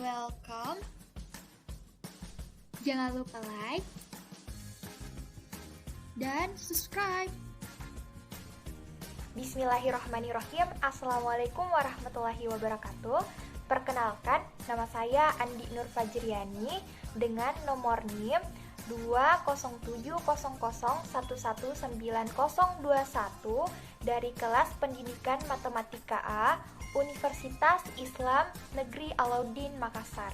welcome. Jangan lupa like dan subscribe. Bismillahirrahmanirrahim. Assalamualaikum warahmatullahi wabarakatuh. Perkenalkan, nama saya Andi Nur Fajriani dengan nomor NIM 20700119021 dari kelas Pendidikan Matematika A, Universitas Islam Negeri Alauddin Makassar.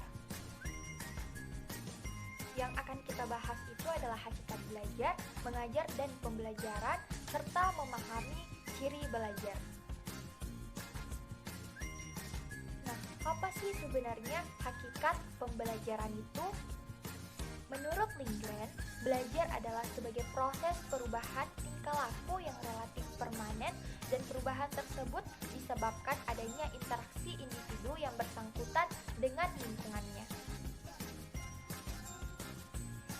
Yang akan kita bahas itu adalah hakikat belajar, mengajar, dan pembelajaran, serta memahami ciri belajar. Nah, apa sih sebenarnya hakikat pembelajaran itu? Menurut Lindgren, belajar adalah sebagai proses perubahan tingkah laku yang relatif permanen, dan perubahan tersebut disebabkan adanya interaksi individu yang bersangkutan dengan lingkungannya.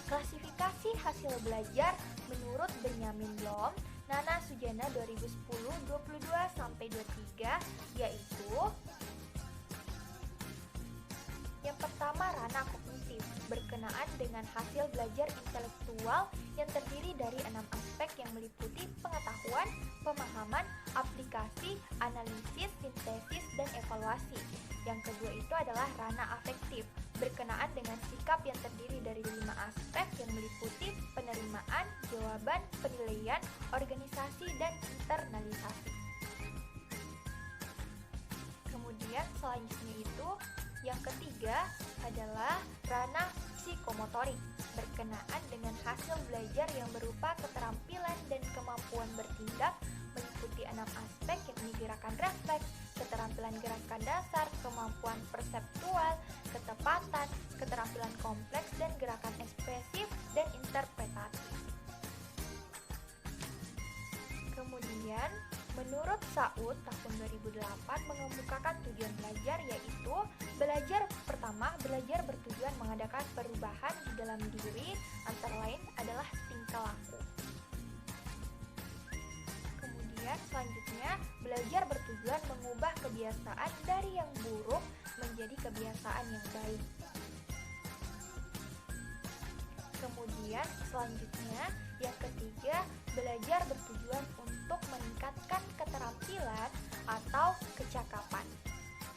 Klasifikasi hasil belajar menurut Benjamin Bloom, Nana Sujana 2010-22-23, yaitu yang pertama, ranah kognitif, berkenaan dengan hasil belajar intelektual yang terdiri dari 6 aspek yang meliputi pengetahuan, pemahaman, aplikasi, analisis, sintesis, dan evaluasi. Yang kedua itu adalah ranah afektif, berkenaan dengan sikap yang terdiri dari 5 aspek yang meliputi penerimaan, jawaban, penilaian, organisasi, dan internalisasi. Kemudian selanjutnya itu yang ketiga adalah ranah psikomotorik, berkenaan dengan hasil belajar yang berupa keterampilan dan kemampuan bertindak, meliputi 6 aspek yakni gerakan refleks, keterampilan gerakan dasar, kemampuan perseptual, ketepatan, keterampilan kompleks, dan gerakan ekspresif dan interpretatif. Kemudian, menurut Saud tahun 2008 mengemukakan tujuan belajar, yaitu belajar pertama, belajar bertujuan mengadakan perubahan di dalam diri, antara lain adalah tingkah laku. Kemudian selanjutnya, belajar bertujuan mengubah kebiasaan dari yang buruk menjadi kebiasaan yang baik. Kemudian selanjutnya, yang ketiga, belajar bertujuan untuk meningkatkan keterampilan atau kecakapan.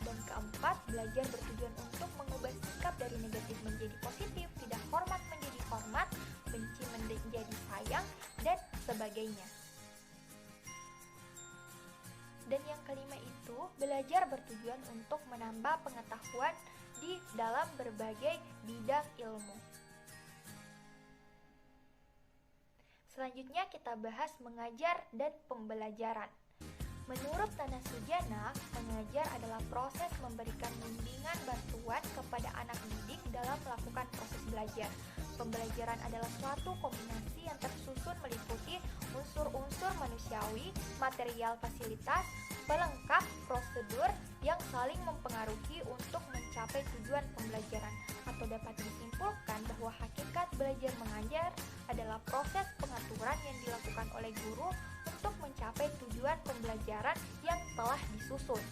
Dan keempat, belajar bertujuan untuk mengubah sikap dari negatif menjadi positif, tidak hormat menjadi hormat, benci menjadi sayang, dan sebagainya. Dan yang kelima itu, belajar bertujuan untuk menambah pengetahuan di dalam berbagai bidang ilmu. Selanjutnya kita bahas mengajar dan pembelajaran. Menurut Nana Sujana, mengajar adalah proses memberikan bimbingan bantuan kepada anak didik dalam melakukan proses belajar. Pembelajaran adalah suatu kombinasi yang tersusun meliputi unsur-unsur manusiawi, material fasilitas, pelengkap, prosedur yang saling mempengaruhi untuk mencapai tujuan pembelajaran. Atau dapat disimpulkan bahwa hakikat belajar mengajar adalah proses pengaturan yang dilakukan oleh guru untuk mencapai tujuan pembelajaran yang telah disusun.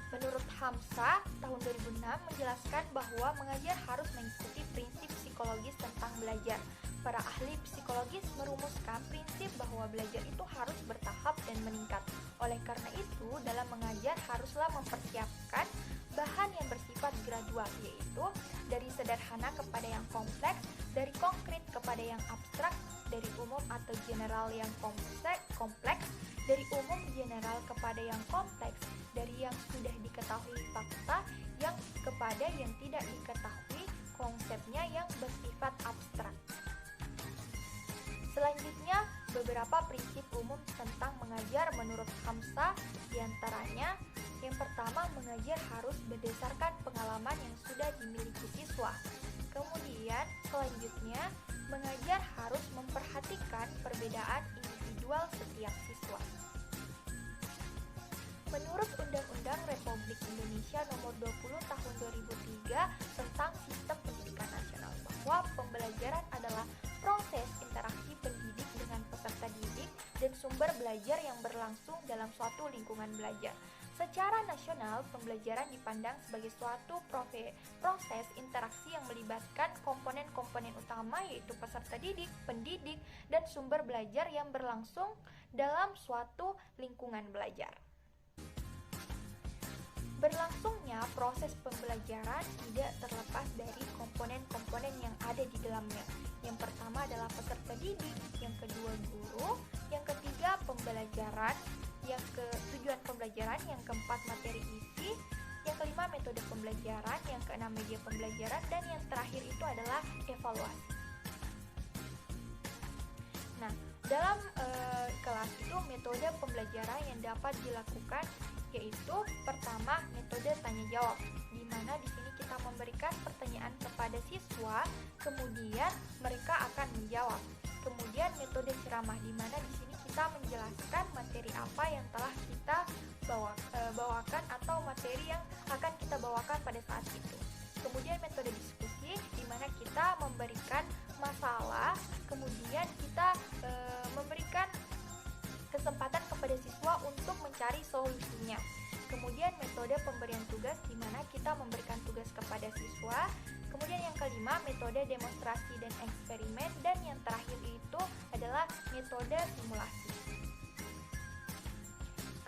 Menurut Hamsa, tahun 2006 menjelaskan bahwa mengajar harus mengikuti prinsip psikologis tentang belajar. Para ahli psikologis merumuskan prinsip bahwa belajar itu harus bertahap dan meningkat. Oleh karena itu, dalam mengajar haruslah mempersiapkan bahan yang bersifat gradual, yaitu dari sederhana kepada yang kompleks, dari konkret kepada yang abstrak, dari umum atau general yang kompleks, dari umum general kepada yang kompleks, dari yang sudah diketahui fakta yang kepada yang tidak diketahui konsepnya yang bersifat abstrak. Selanjutnya, beberapa prinsip umum tentang mengajar menurut Hamsa, diantaranya yang pertama, mengajar harus berdasarkan pengalaman yang sudah dimiliki siswa. Kemudian, selanjutnya, mengajar harus memperhatikan perbedaan individual setiap siswa. Menurut Undang-Undang Republik Indonesia Nomor 20 Tahun 2003 tentang Sistem Pendidikan Nasional, bahwa pembelajaran adalah proses interaksi pendidik dengan peserta didik dan sumber belajar yang berlangsung dalam suatu lingkungan belajar. Secara nasional, pembelajaran dipandang sebagai suatu proses interaksi yang melibatkan komponen-komponen utama yaitu peserta didik, pendidik, dan sumber belajar yang berlangsung dalam suatu lingkungan belajar. Berlangsungnya proses pembelajaran tidak terlepas dari komponen-komponen yang ada di dalamnya. Yang pertama adalah peserta didik, yang kedua guru, yang ketiga pembelajaran, tujuan pembelajaran, yang keempat materi isi, yang kelima metode pembelajaran, yang keenam media pembelajaran, dan yang terakhir itu adalah evaluasi. Nah, dalam kelas itu metode pembelajaran yang dapat dilakukan yaitu pertama metode tanya jawab, di mana di sini kita memberikan pertanyaan kepada siswa, kemudian mereka akan menjawab. Kemudian metode ceramah, di mana di sini kita menjelaskan materi apa yang telah kita bawakan atau materi yang akan kita bawakan pada saat itu. Kemudian metode diskusi, di mana kita memberikan masalah, kemudian kita memberikan kesempatan kepada siswa untuk mencari solusinya. Kemudian metode pemberian tugas, di mana kita memberikan tugas kepada siswa. Kemudian yang kelima metode demonstrasi dan eksperimen, dan yang terakhir itu adalah metode simulasi.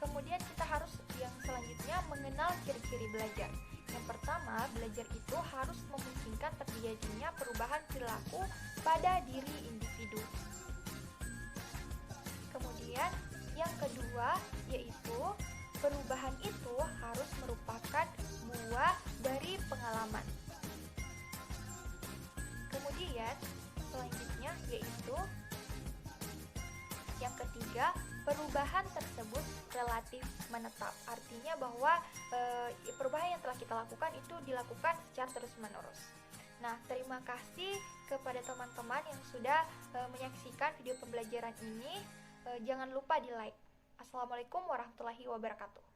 Kemudian kita harus yang selanjutnya mengenal ciri-ciri belajar. Yang pertama, belajar itu harus memungkinkan terjadinya perubahan perilaku pada diri individu. Kemudian yang kedua yaitu perubahan itu harus merupakan buah dari pengalaman. Kemudian selanjutnya yaitu yang ketiga, perubahan tersebut relatif menetap. Artinya bahwa perubahan yang telah kita lakukan itu dilakukan secara terus-menerus. Nah, terima kasih kepada teman-teman yang sudah menyaksikan video pembelajaran ini. Jangan lupa di like. Assalamualaikum warahmatullahi wabarakatuh.